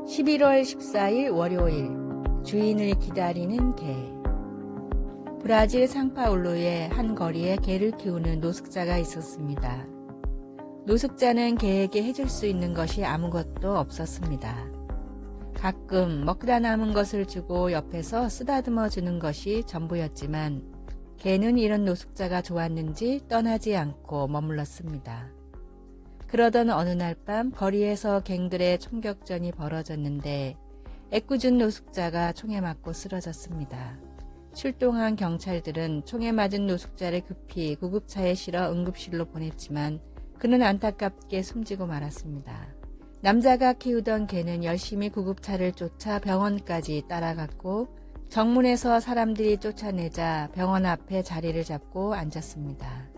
11월 14일 월요일, 주인을 기다리는 개. 브라질 상파울루의 한 거리에 개를 키우는 노숙자가 있었습니다. 노숙자는 개에게 해줄 수 있는 것이 아무것도 없었습니다. 가끔 먹다 남은 것을 주고 옆에서 쓰다듬어 주는 것이 전부였지만 개는 이런 노숙자가 좋았는지 떠나지 않고 머물렀습니다. 그러던 어느 날 밤 거리에서 갱들의 총격전이 벌어졌는데 애꿎은 노숙자가 총에 맞고 쓰러졌습니다. 출동한 경찰들은 총에 맞은 노숙자를 급히 구급차에 실어 응급실로 보냈지만 그는 안타깝게 숨지고 말았습니다. 남자가 키우던 개는 열심히 구급차를 쫓아 병원까지 따라갔고 정문에서 사람들이 쫓아내자 병원 앞에 자리를 잡고 앉았습니다.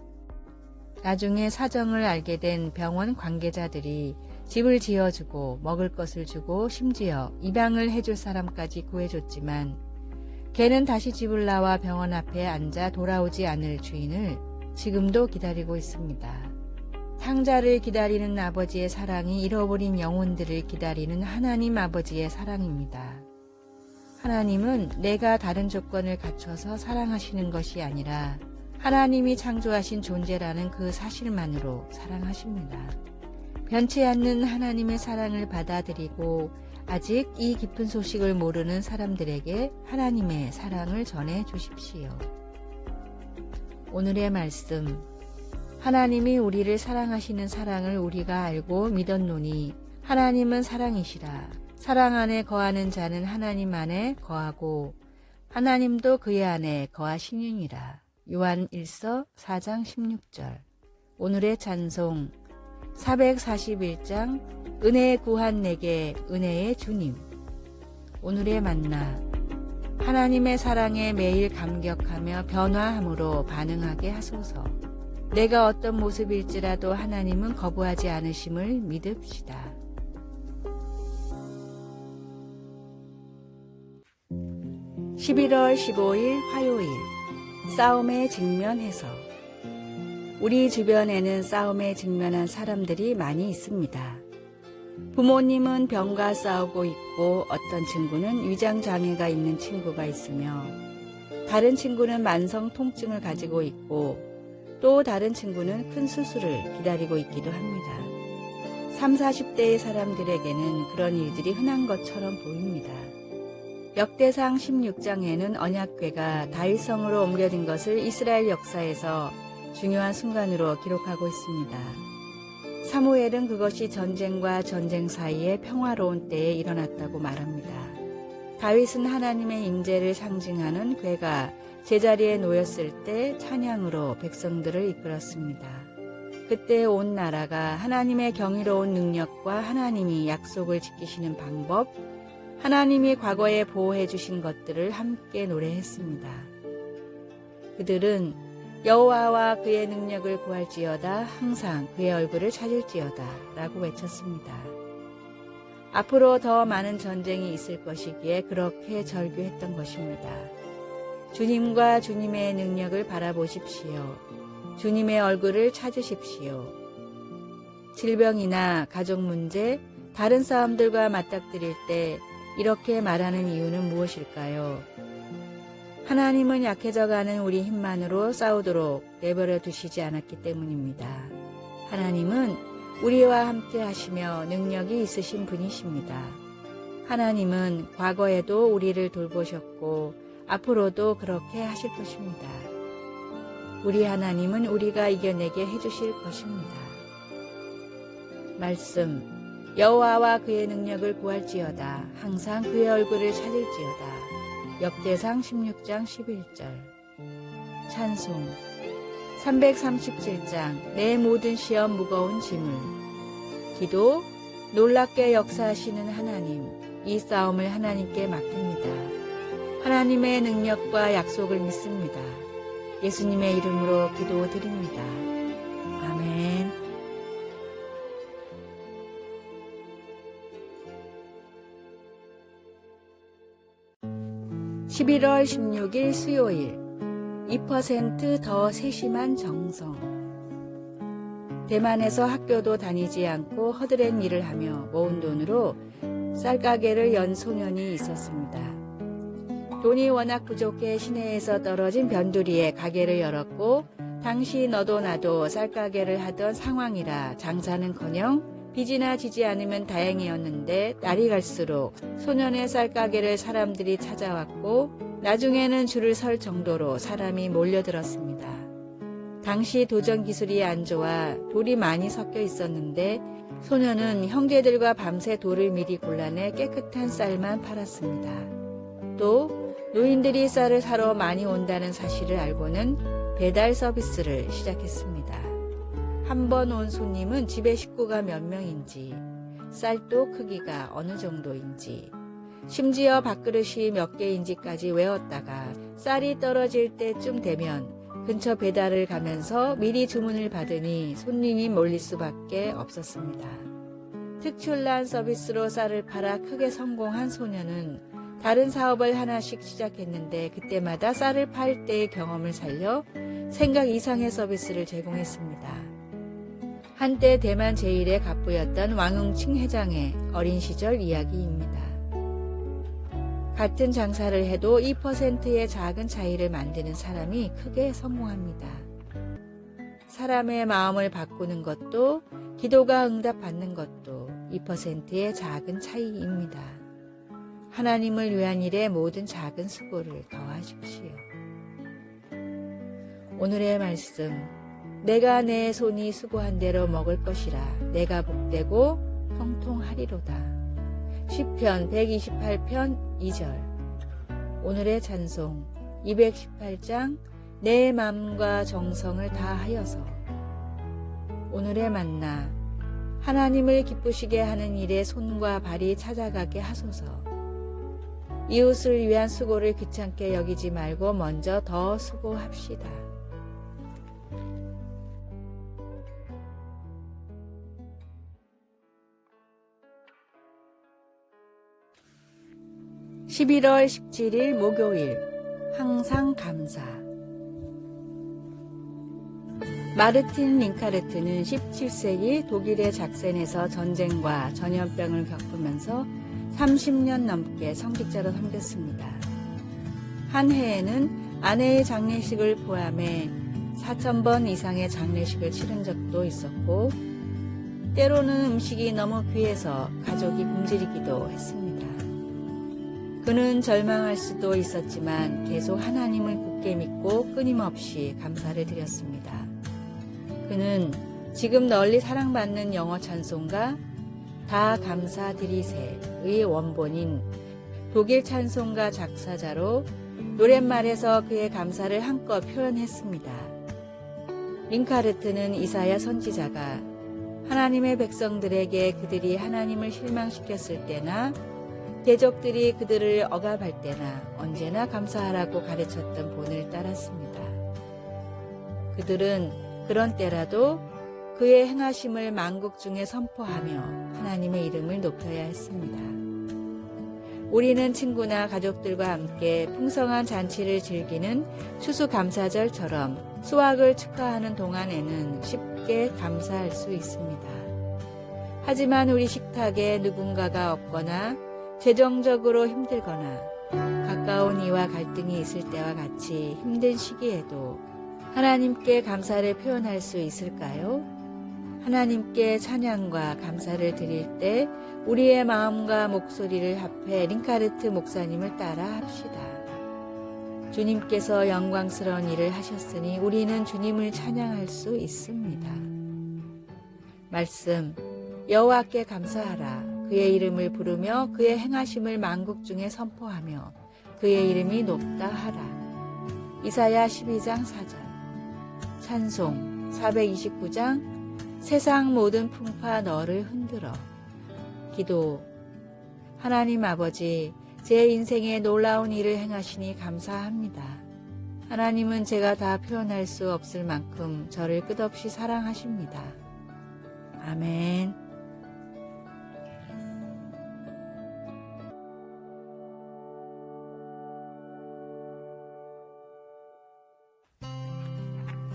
나중에 사정을 알게 된 병원 관계자들이 집을 지어주고 먹을 것을 주고 심지어 입양을 해줄 사람까지 구해줬지만 개는 다시 집을 나와 병원 앞에 앉아 돌아오지 않을 주인을 지금도 기다리고 있습니다. 탕자를 기다리는 아버지의 사랑이 잃어버린 영혼들을 기다리는 하나님 아버지의 사랑입니다. 하나님은 내가 다른 조건을 갖춰서 사랑하시는 것이 아니라 하나님이 창조하신 존재라는 그 사실만으로 사랑하십니다. 변치 않는 하나님의 사랑을 받아들이고 아직 이 깊은 소식을 모르는 사람들에게 하나님의 사랑을 전해 주십시오. 오늘의 말씀. 하나님이 우리를 사랑하시는 사랑을 우리가 알고 믿었노니 하나님은 사랑이시라. 사랑 안에 거하는 자는 하나님 안에 거하고 하나님도 그의 안에 거하시느니라. 요한 1서 4장 16절. 오늘의 찬송 441장 은혜에 구한 내게 은혜의 주님. 오늘의 만나 하나님의 사랑에 매일 감격하며 변화함으로 반응하게 하소서. 내가 어떤 모습일지라도 하나님은 거부하지 않으심을 믿읍시다. 11월 15일 화요일 싸움에 직면해서 우리 주변에는 싸움에 직면한 사람들이 많이 있습니다. 부모님은 병과 싸우고 있고 어떤 친구는 위장장애가 있는 친구가 있으며 다른 친구는 만성 통증을 가지고 있고 또 다른 친구는 큰 수술을 기다리고 있기도 합니다. 30, 40대의 사람들에게는 그런 일들이 흔한 것처럼 보입니다. 역대상 16장에는 언약궤가 다윗성으로 옮겨진 것을 이스라엘 역사에서 중요한 순간으로 기록하고 있습니다. 사무엘은 그것이 전쟁과 전쟁 사이에 평화로운 때에 일어났다고 말합니다. 다윗은 하나님의 임재를 상징하는 궤가 제자리에 놓였을 때 찬양으로 백성들을 이끌었습니다. 그때 온 나라가 하나님의 경이로운 능력과 하나님이 약속을 지키시는 방법, 하나님이 과거에 보호해 주신 것들을 함께 노래했습니다. 그들은 여호와와 그의 능력을 구할지어다 항상 그의 얼굴을 찾을지어다 라고 외쳤습니다. 앞으로 더 많은 전쟁이 있을 것이기에 그렇게 절규했던 것입니다. 주님과 주님의 능력을 바라보십시오. 주님의 얼굴을 찾으십시오. 질병이나 가족 문제, 다른 싸움들과 맞닥뜨릴 때 이렇게 말하는 이유는 무엇일까요? 하나님은 약해져가는 우리 힘만으로 싸우도록 내버려 두시지 않았기 때문입니다. 하나님은 우리와 함께 하시며 능력이 있으신 분이십니다. 하나님은 과거에도 우리를 돌보셨고 앞으로도 그렇게 하실 것입니다. 우리 하나님은 우리가 이겨내게 해주실 것입니다. 말씀. 여호와와 그의 능력을 구할지어다 항상 그의 얼굴을 찾을지어다. 역대상 16장 11절. 찬송 337장 내 모든 시험 무거운 짐을. 기도 놀랍게 역사하시는 하나님, 이 싸움을 하나님께 맡깁니다. 하나님의 능력과 약속을 믿습니다. 예수님의 이름으로 기도드립니다. 아멘. 11월 16일 수요일 2% 더 세심한 정성. 대만에서 학교도 다니지 않고 허드렛 일을 하며 모은 돈으로 쌀가게를 연 소년이 있었습니다. 돈이 워낙 부족해 시내에서 떨어진 변두리에 가게를 열었고 당시 너도 나도 쌀가게를 하던 상황이라 장사는커녕 빚이나 지지 않으면 다행이었는데 날이 갈수록 소년의 쌀가게를 사람들이 찾아왔고 나중에는 줄을 설 정도로 사람이 몰려들었습니다. 당시 도전 기술이 안 좋아 돌이 많이 섞여 있었는데 소년은 형제들과 밤새 돌을 미리 골라내 깨끗한 쌀만 팔았습니다. 또 노인들이 쌀을 사러 많이 온다는 사실을 알고는 배달 서비스를 시작했습니다. 한 번 온 손님은 집에 식구가 몇 명인지, 쌀도 크기가 어느 정도인지, 심지어 밥그릇이 몇 개인지까지 외웠다가 쌀이 떨어질 때쯤 되면 근처 배달을 가면서 미리 주문을 받으니 손님이 몰릴 수밖에 없었습니다. 특출난 서비스로 쌀을 팔아 크게 성공한 소년은 다른 사업을 하나씩 시작했는데 그때마다 쌀을 팔 때의 경험을 살려 생각 이상의 서비스를 제공했습니다. 한때 대만 제1의 갑부였던 왕응칭 회장의 어린 시절 이야기입니다. 같은 장사를 해도 2%의 작은 차이를 만드는 사람이 크게 성공합니다. 사람의 마음을 바꾸는 것도 기도가 응답받는 것도 2%의 작은 차이입니다. 하나님을 위한 일에 모든 작은 수고를 더하십시오. 오늘의 말씀, 내가 내 손이 수고한 대로 먹을 것이라 내가 복되고 형통하리로다. 시편 128편 2절. 오늘의 찬송 218장 내 마음과 정성을 다하여서. 오늘의 만나 하나님을 기쁘시게 하는 일에 손과 발이 찾아가게 하소서. 이웃을 위한 수고를 귀찮게 여기지 말고 먼저 더 수고합시다. (11월 17일) 목요일. 항상 감사. 마르틴 링카르트는 17세기 독일의 작센에서 전쟁과 전염병을 겪으면서 30년 넘게 성직자로 섬겼습니다. 한 해에는 아내의 장례식을 포함해 4,000번 이상의 장례식을 치른 적도 있었고 때로는 음식이 너무 귀해서 가족이 굶주리기도 했습니다. 그는 절망할 수도 있었지만 계속 하나님을 굳게 믿고 끊임없이 감사를 드렸습니다. 그는 지금 널리 사랑받는 영어 찬송가 다 감사드리세의 원본인 독일 찬송가 작사자로 노랫말에서 그의 감사를 한껏 표현했습니다. 링카르트는 이사야 선지자가 하나님의 백성들에게 그들이 하나님을 실망시켰을 때나 대적들이 그들을 억압할 때나 언제나 감사하라고 가르쳤던 본을 따랐습니다. 그들은 그런 때라도 그의 행하심을 만국 중에 선포하며 하나님의 이름을 높여야 했습니다. 우리는 친구나 가족들과 함께 풍성한 잔치를 즐기는 추수감사절처럼 수확을 축하하는 동안에는 쉽게 감사할 수 있습니다. 하지만 우리 식탁에 누군가가 없거나 재정적으로 힘들거나 가까운 이와 갈등이 있을 때와 같이 힘든 시기에도 하나님께 감사를 표현할 수 있을까요? 하나님께 찬양과 감사를 드릴 때 우리의 마음과 목소리를 합해 링카르트 목사님을 따라 합시다. 주님께서 영광스러운 일을 하셨으니 우리는 주님을 찬양할 수 있습니다. 말씀, 여호와께 감사하라. 그의 이름을 부르며 그의 행하심을 만국 중에 선포하며 그의 이름이 높다 하라. 이사야 12장 4절. 찬송 429장 세상 모든 풍파 너를 흔들어. 기도. 하나님 아버지, 제 인생에 놀라운 일을 행하시니 감사합니다. 하나님은 제가 다 표현할 수 없을 만큼 저를 끝없이 사랑하십니다. 아멘.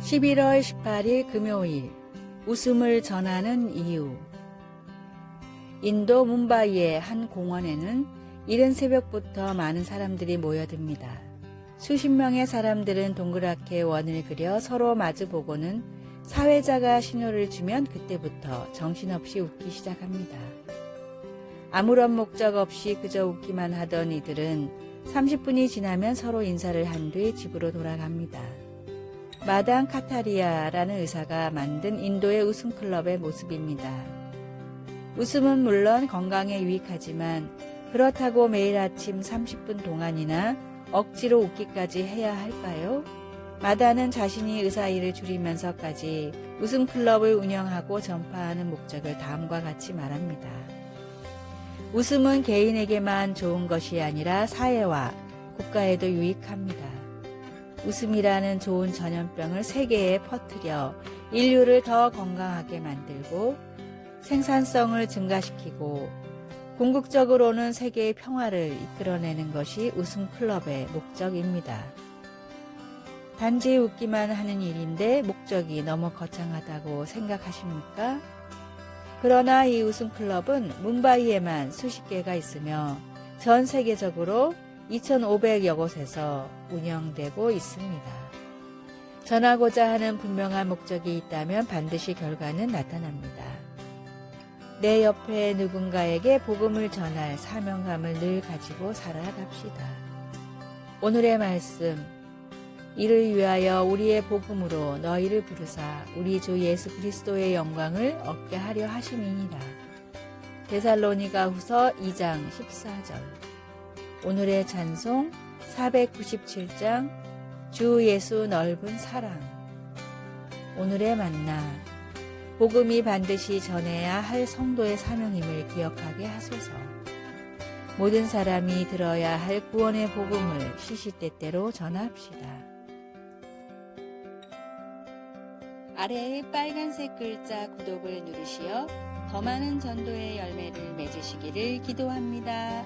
(11월 18일) 금요일. 웃음을 전하는 이유. 인도 뭄바이의 한 공원에는 이른 새벽부터 많은 사람들이 모여듭니다. 수십 명의 사람들은 동그랗게 원을 그려 서로 마주보고는 사회자가 신호를 주면 그때부터 정신없이 웃기 시작합니다. 아무런 목적 없이 그저 웃기만 하던 이들은 30분이 지나면 서로 인사를 한 뒤 집으로 돌아갑니다. 마당 카타리아라는 의사가 만든 인도의 웃음클럽의 모습입니다. 웃음은 물론 건강에 유익하지만 그렇다고 매일 아침 30분 동안이나 억지로 웃기까지 해야 할까요? 마다는 자신이 의사 일을 줄이면서까지 웃음클럽을 운영하고 전파하는 목적을 다음과 같이 말합니다. 웃음은 개인에게만 좋은 것이 아니라 사회와 국가에도 유익합니다. 웃음이라는 좋은 전염병을 세계에 퍼뜨려 인류를 더 건강하게 만들고 생산성을 증가시키고 궁극적으로는 세계의 평화를 이끌어내는 것이 웃음클럽의 목적입니다. 단지 웃기만 하는 일인데 목적이 너무 거창하다고 생각하십니까? 그러나 이 웃음클럽은 뭄바이에만 수십 개가 있으며 전 세계적으로 2,500여 곳에서 운영되고 있습니다. 전하고자 하는 분명한 목적이 있다면 반드시 결과는 나타납니다. 내 옆에 누군가에게 복음을 전할 사명감을 늘 가지고 살아갑시다. 오늘의 말씀, 이를 위하여 우리의 복음으로 너희를 부르사 우리 주 예수 그리스도의 영광을 얻게 하려 하심이니라. 데살로니가 후서 2장 14절. 오늘의 찬송 497장 주 예수 넓은 사랑. 오늘의 만나, 복음이 반드시 전해야 할 성도의 사명임을 기억하게 하소서. 모든 사람이 들어야 할 구원의 복음을 시시때때로 전합시다. 아래의 빨간색 글자 구독을 누르시어 더 많은 전도의 열매를 맺으시기를 기도합니다.